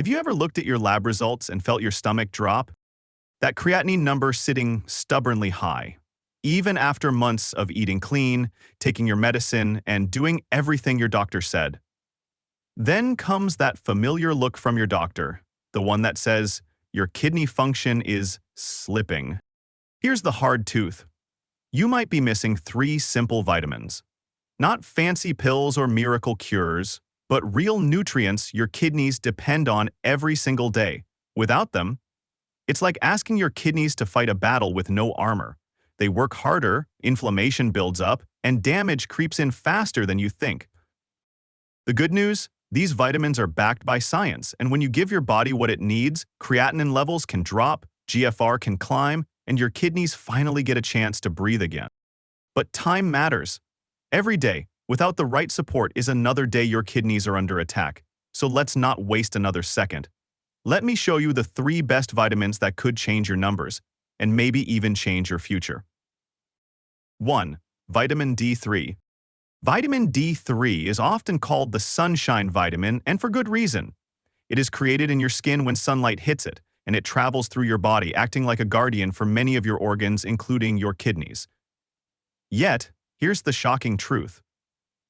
Have you ever looked at your lab results and felt your stomach drop? That creatinine number sitting stubbornly high, even after months of eating clean, taking your medicine, and doing everything your doctor said. Then comes that familiar look from your doctor, the one that says your kidney function is slipping. Here's the hard truth. You might be missing 3 simple vitamins. Not fancy pills or miracle cures, but real nutrients your kidneys depend on every single day. Without them, it's like asking your kidneys to fight a battle with no armor. They work harder, inflammation builds up, and damage creeps in faster than you think. The good news? These vitamins are backed by science, and when you give your body what it needs, creatinine levels can drop, GFR can climb, and your kidneys finally get a chance to breathe again. But time matters. Every day, without the right support, is another day your kidneys are under attack. So let's not waste another second. Let me show you the 3 best vitamins that could change your numbers, and maybe even change your future. 1. Vitamin D3. Vitamin D3 is often called the sunshine vitamin, and for good reason. It is created in your skin when sunlight hits it, and it travels through your body, acting like a guardian for many of your organs, including your kidneys. Yet, here's the shocking truth.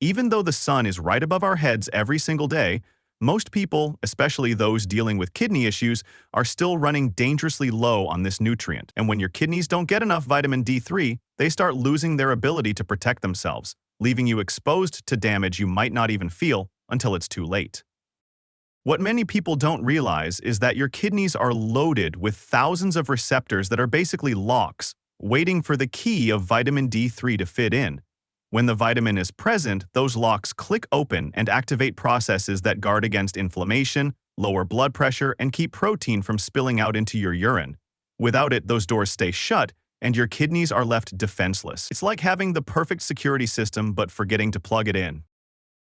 Even though the sun is right above our heads every single day, most people, especially those dealing with kidney issues, are still running dangerously low on this nutrient. And when your kidneys don't get enough vitamin D3, they start losing their ability to protect themselves, leaving you exposed to damage you might not even feel until it's too late. What many people don't realize is that your kidneys are loaded with thousands of receptors that are basically locks, waiting for the key of vitamin D3 to fit in. When the vitamin is present, those locks click open and activate processes that guard against inflammation, lower blood pressure, and keep protein from spilling out into your urine. Without it, those doors stay shut, and your kidneys are left defenseless. It's like having the perfect security system but forgetting to plug it in.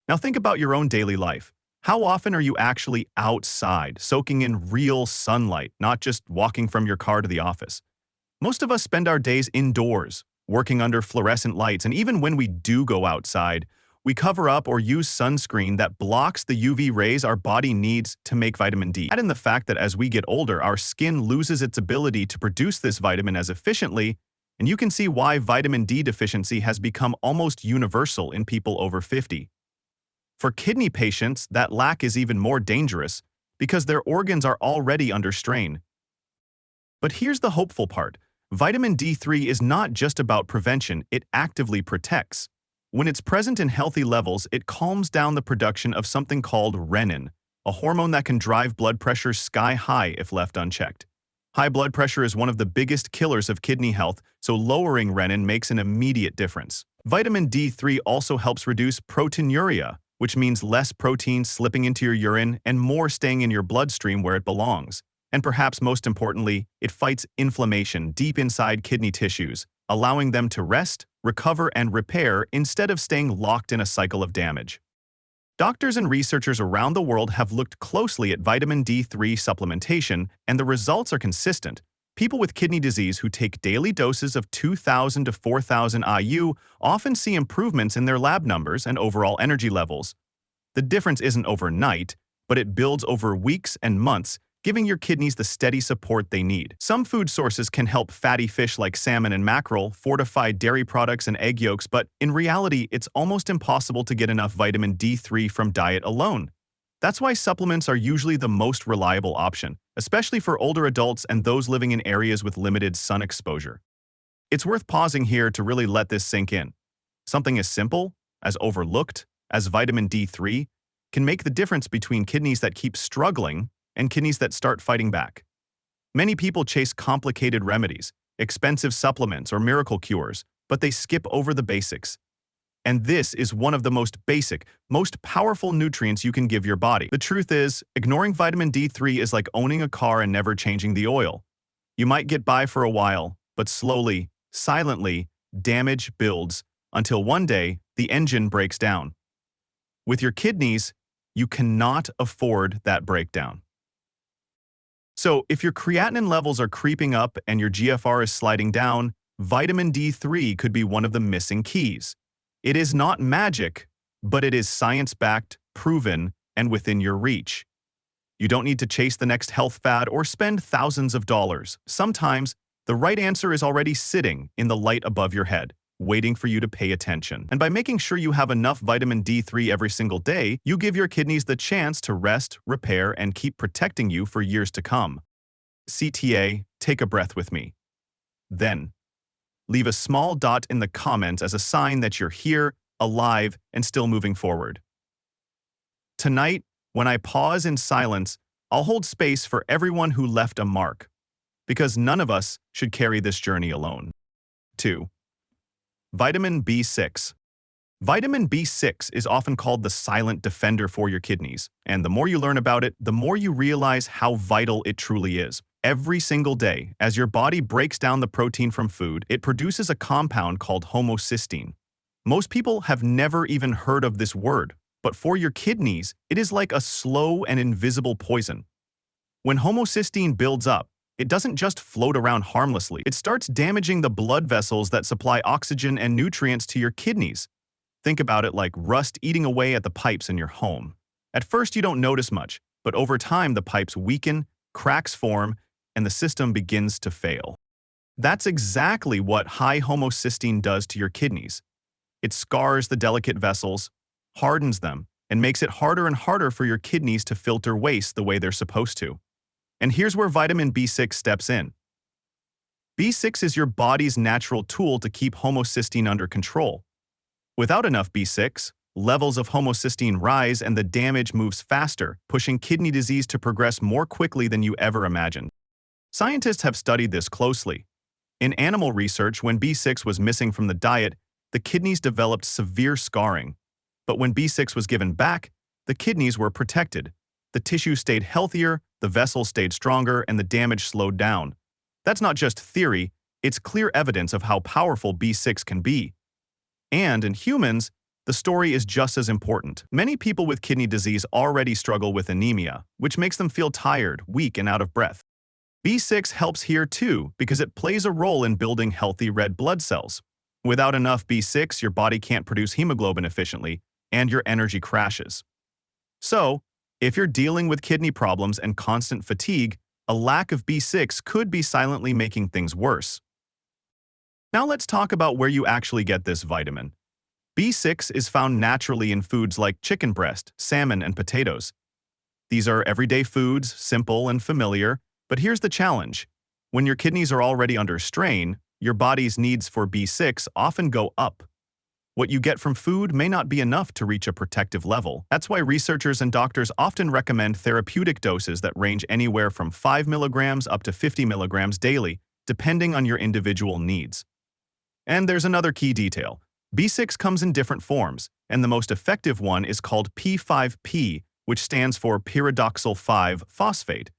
Now think about your own daily life. How often are you actually outside, soaking in real sunlight, not just walking from your car to the office? Most of us spend our days indoors, working under fluorescent lights, and even when we do go outside, we cover up or use sunscreen that blocks the UV rays our body needs to make vitamin D. Add in the fact that as we get older, our skin loses its ability to produce this vitamin as efficiently, and you can see why vitamin D deficiency has become almost universal in people over 50. For kidney patients, that lack is even more dangerous because their organs are already under strain. But here's the hopeful part. Vitamin D3 is not just about prevention, it actively protects. When it's present in healthy levels, it calms down the production of something called renin, a hormone that can drive blood pressure sky high if left unchecked. High blood pressure is one of the biggest killers of kidney health, so lowering renin makes an immediate difference. Vitamin D3 also helps reduce proteinuria, which means less protein slipping into your urine and more staying in your bloodstream where it belongs. And perhaps most importantly, it fights inflammation deep inside kidney tissues, allowing them to rest, recover, and repair instead of staying locked in a cycle of damage. Doctors and researchers around the world have looked closely at vitamin D3 supplementation, and the results are consistent. People with kidney disease who take daily doses of 2,000 to 4,000 IU often see improvements in their lab numbers and overall energy levels. The difference isn't overnight, but it builds over weeks and months, giving your kidneys the steady support they need. Some food sources can help fatty fish like salmon and mackerel, fortified dairy products and egg yolks, but in reality, it's almost impossible to get enough vitamin D3 from diet alone. That's why supplements are usually the most reliable option, especially for older adults and those living in areas with limited sun exposure. It's worth pausing here to really let this sink in. Something as simple, as overlooked, as vitamin D3 can make the difference between kidneys that keep struggling and kidneys that start fighting back. Many people chase complicated remedies, expensive supplements, or miracle cures, but they skip over the basics. And this is one of the most basic, most powerful nutrients you can give your body. The truth is, ignoring vitamin D3 is like owning a car and never changing the oil. You might get by for a while, but slowly, silently, damage builds until one day the engine breaks down. With your kidneys, you cannot afford that breakdown. So, if your creatinine levels are creeping up and your GFR is sliding down, vitamin D3 could be one of the missing keys. It is not magic, but it is science-backed, proven, and within your reach. You don't need to chase the next health fad or spend thousands of dollars. Sometimes, the right answer is already sitting in the light above your head, waiting for you to pay attention. And by making sure you have enough vitamin D3 every single day, you give your kidneys the chance to rest, repair, and keep protecting you for years to come. CTA, take a breath with me. Then, leave a small dot in the comments as a sign that you're here, alive, and still moving forward. Tonight, when I pause in silence, I'll hold space for everyone who left a mark, because none of us should carry this journey alone. 2. Vitamin B6. Vitamin B6 is often called the silent defender for your kidneys, and the more you learn about it, the more you realize how vital it truly is. Every single day, as your body breaks down the protein from food, it produces a compound called homocysteine. Most people have never even heard of this word, but for your kidneys, it is like a slow and invisible poison. When homocysteine builds up, it doesn't just float around harmlessly. It starts damaging the blood vessels that supply oxygen and nutrients to your kidneys. Think about it like rust eating away at the pipes in your home. At first, you don't notice much, but over time, the pipes weaken, cracks form, and the system begins to fail. That's exactly what high homocysteine does to your kidneys. It scars the delicate vessels, hardens them, and makes it harder and harder for your kidneys to filter waste the way they're supposed to. And here's where vitamin B6 steps in. B6 is your body's natural tool to keep homocysteine under control. Without enough B6, levels of homocysteine rise and the damage moves faster, pushing kidney disease to progress more quickly than you ever imagined. Scientists have studied this closely. In animal research, when B6 was missing from the diet, the kidneys developed severe scarring. But when B6 was given back, the kidneys were protected. The tissue stayed healthier, the vessels stayed stronger, and the damage slowed down. That's not just theory, it's clear evidence of how powerful B6 can be. And in humans, the story is just as important. Many people with kidney disease already struggle with anemia, which makes them feel tired, weak, and out of breath. B6 helps here too because it plays a role in building healthy red blood cells. Without enough B6, your body can't produce hemoglobin efficiently, and your energy crashes. So, if you're dealing with kidney problems and constant fatigue, a lack of B6 could be silently making things worse. Now let's talk about where you actually get this vitamin. B6 is found naturally in foods like chicken breast, salmon, and potatoes. These are everyday foods, simple and familiar, but here's the challenge. When your kidneys are already under strain, your body's needs for B6 often go up. What you get from food may not be enough to reach a protective level. That's why researchers and doctors often recommend therapeutic doses that range anywhere from 5 milligrams up to 50 milligrams daily, depending on your individual needs. And there's another key detail. B6 comes in different forms, and the most effective one is called P5P, which stands for pyridoxal 5-phosphate.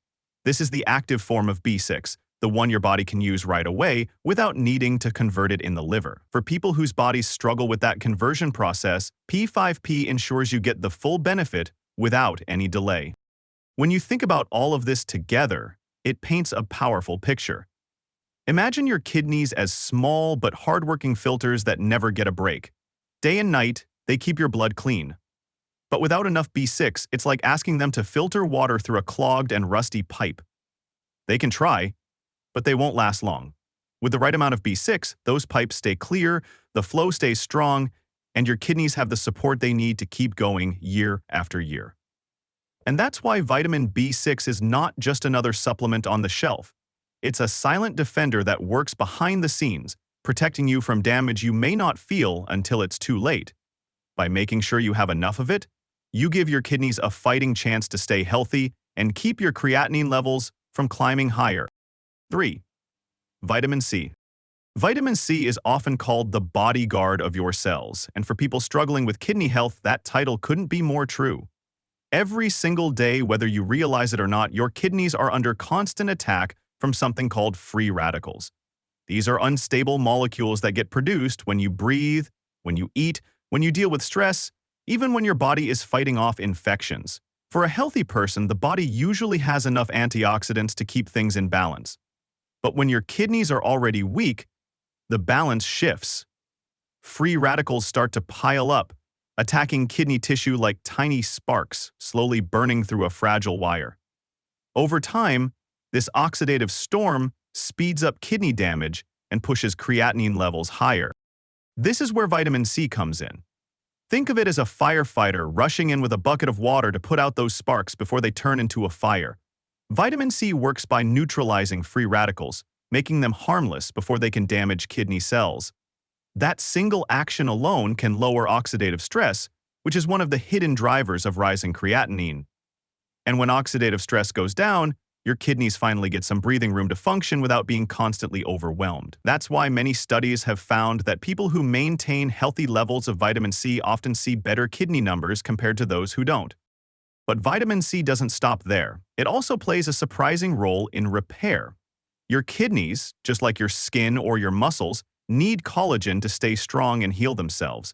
This is the active form of B6, the one your body can use right away without needing to convert it in the liver. For people whose bodies struggle with that conversion process, P5P ensures you get the full benefit without any delay. When you think about all of this together, it paints a powerful picture. Imagine your kidneys as small but hardworking filters that never get a break. Day and night, they keep your blood clean. But without enough B6, it's like asking them to filter water through a clogged and rusty pipe. They can try, but they won't last long. With the right amount of B6, those pipes stay clear, the flow stays strong, and your kidneys have the support they need to keep going year after year. And that's why vitamin B6 is not just another supplement on the shelf. It's a silent defender that works behind the scenes, protecting you from damage you may not feel until it's too late. By making sure you have enough of it, you give your kidneys a fighting chance to stay healthy and keep your creatinine levels from climbing higher. 3. Vitamin C. Vitamin C is often called the bodyguard of your cells, and for people struggling with kidney health, that title couldn't be more true. Every single day, whether you realize it or not, your kidneys are under constant attack from something called free radicals. These are unstable molecules that get produced when you breathe, when you eat, when you deal with stress, even when your body is fighting off infections. For a healthy person, the body usually has enough antioxidants to keep things in balance. But when your kidneys are already weak, the balance shifts. Free radicals start to pile up, attacking kidney tissue like tiny sparks, slowly burning through a fragile wire. Over time, this oxidative storm speeds up kidney damage and pushes creatinine levels higher. This is where vitamin C comes in. Think of it as a firefighter rushing in with a bucket of water to put out those sparks before they turn into a fire. Vitamin C works by neutralizing free radicals, making them harmless before they can damage kidney cells. That single action alone can lower oxidative stress, which is one of the hidden drivers of rising creatinine. And when oxidative stress goes down, your kidneys finally get some breathing room to function without being constantly overwhelmed. That's why many studies have found that people who maintain healthy levels of vitamin C often see better kidney numbers compared to those who don't. But vitamin C doesn't stop there. It also plays a surprising role in repair. Your kidneys, just like your skin or your muscles, need collagen to stay strong and heal themselves.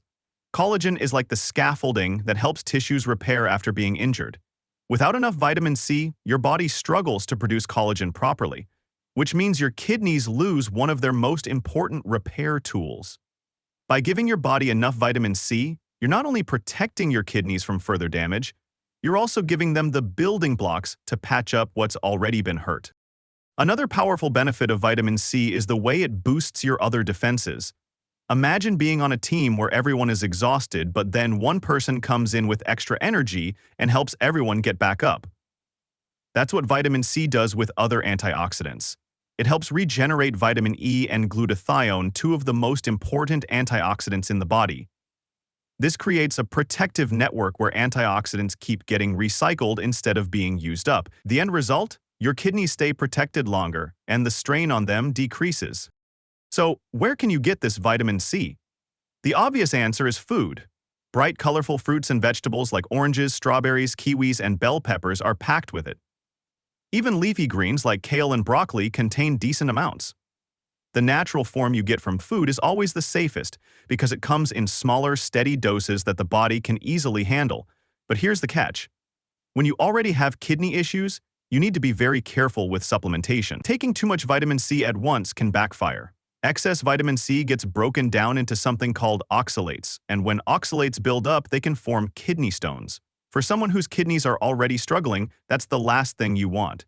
Collagen is like the scaffolding that helps tissues repair after being injured. Without enough vitamin C, your body struggles to produce collagen properly, which means your kidneys lose one of their most important repair tools. By giving your body enough vitamin C, you're not only protecting your kidneys from further damage, you're also giving them the building blocks to patch up what's already been hurt. Another powerful benefit of vitamin C is the way it boosts your other defenses. Imagine being on a team where everyone is exhausted, but then one person comes in with extra energy and helps everyone get back up. That's what vitamin C does with other antioxidants. It helps regenerate vitamin E and glutathione, two of the most important antioxidants in the body. This creates a protective network where antioxidants keep getting recycled instead of being used up. The end result? Your kidneys stay protected longer, and the strain on them decreases. So, where can you get this vitamin C? The obvious answer is food. Bright, colorful fruits and vegetables like oranges, strawberries, kiwis, and bell peppers are packed with it. Even leafy greens like kale and broccoli contain decent amounts. The natural form you get from food is always the safest because it comes in smaller, steady doses that the body can easily handle. But here's the catch. When you already have kidney issues, you need to be very careful with supplementation. Taking too much vitamin C at once can backfire. Excess vitamin C gets broken down into something called oxalates, and when oxalates build up, they can form kidney stones. For someone whose kidneys are already struggling, that's the last thing you want.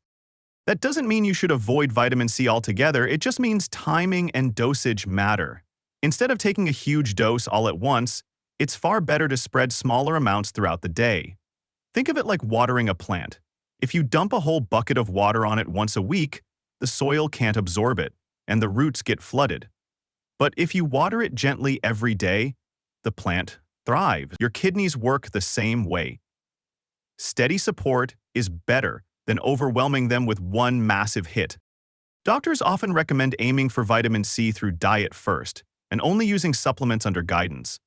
That doesn't mean you should avoid vitamin C altogether, it just means timing and dosage matter. Instead of taking a huge dose all at once, it's far better to spread smaller amounts throughout the day. Think of it like watering a plant. If you dump a whole bucket of water on it once a week, the soil can't absorb it, and the roots get flooded. But if you water it gently every day, the plant thrives. Your kidneys work the same way. Steady support is better than overwhelming them with one massive hit. Doctors often recommend aiming for vitamin C through diet first, and only using supplements under guidance.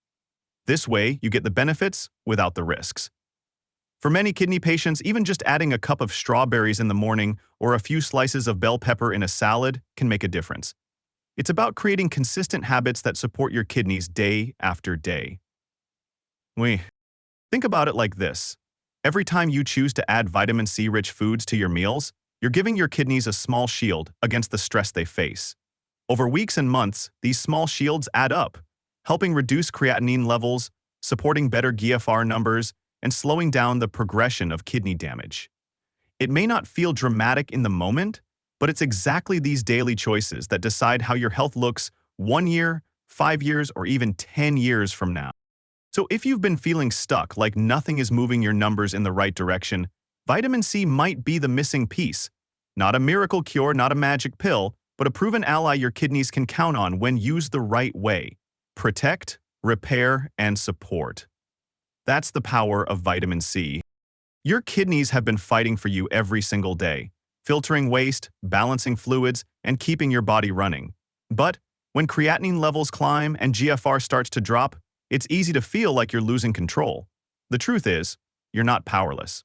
This way, you get the benefits without the risks. For many kidney patients, even just adding a cup of strawberries in the morning or a few slices of bell pepper in a salad can make a difference. It's about creating consistent habits that support your kidneys day after day. Think about it like this. Every time you choose to add vitamin C-rich foods to your meals, you're giving your kidneys a small shield against the stress they face. Over weeks and months, these small shields add up, helping reduce creatinine levels, supporting better GFR numbers, and slowing down the progression of kidney damage. It may not feel dramatic in the moment, but it's exactly these daily choices that decide how your health looks 1 year, 5 years, or even 10 years from now. So if you've been feeling stuck, like nothing is moving your numbers in the right direction, vitamin C might be the missing piece. Not a miracle cure, not a magic pill, but a proven ally your kidneys can count on when used the right way. Protect, repair, and support. That's the power of vitamin C. Your kidneys have been fighting for you every single day, filtering waste, balancing fluids, and keeping your body running. But when creatinine levels climb and GFR starts to drop, it's easy to feel like you're losing control. The truth is, you're not powerless.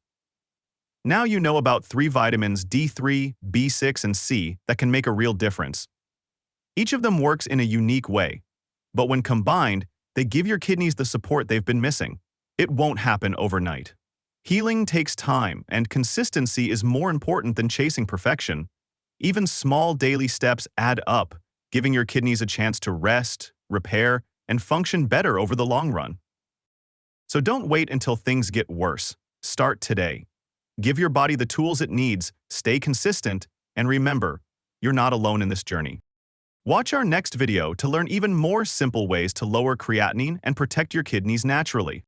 Now you know about 3 vitamins D3, B6, and C that can make a real difference. Each of them works in a unique way, but when combined, they give your kidneys the support they've been missing. It won't happen overnight. Healing takes time, and consistency is more important than chasing perfection. Even small daily steps add up, giving your kidneys a chance to rest, repair, and function better over the long run. So don't wait until things get worse. Start today. Give your body the tools it needs, stay consistent, and remember, you're not alone in this journey. Watch our next video to learn even more simple ways to lower creatinine and protect your kidneys naturally.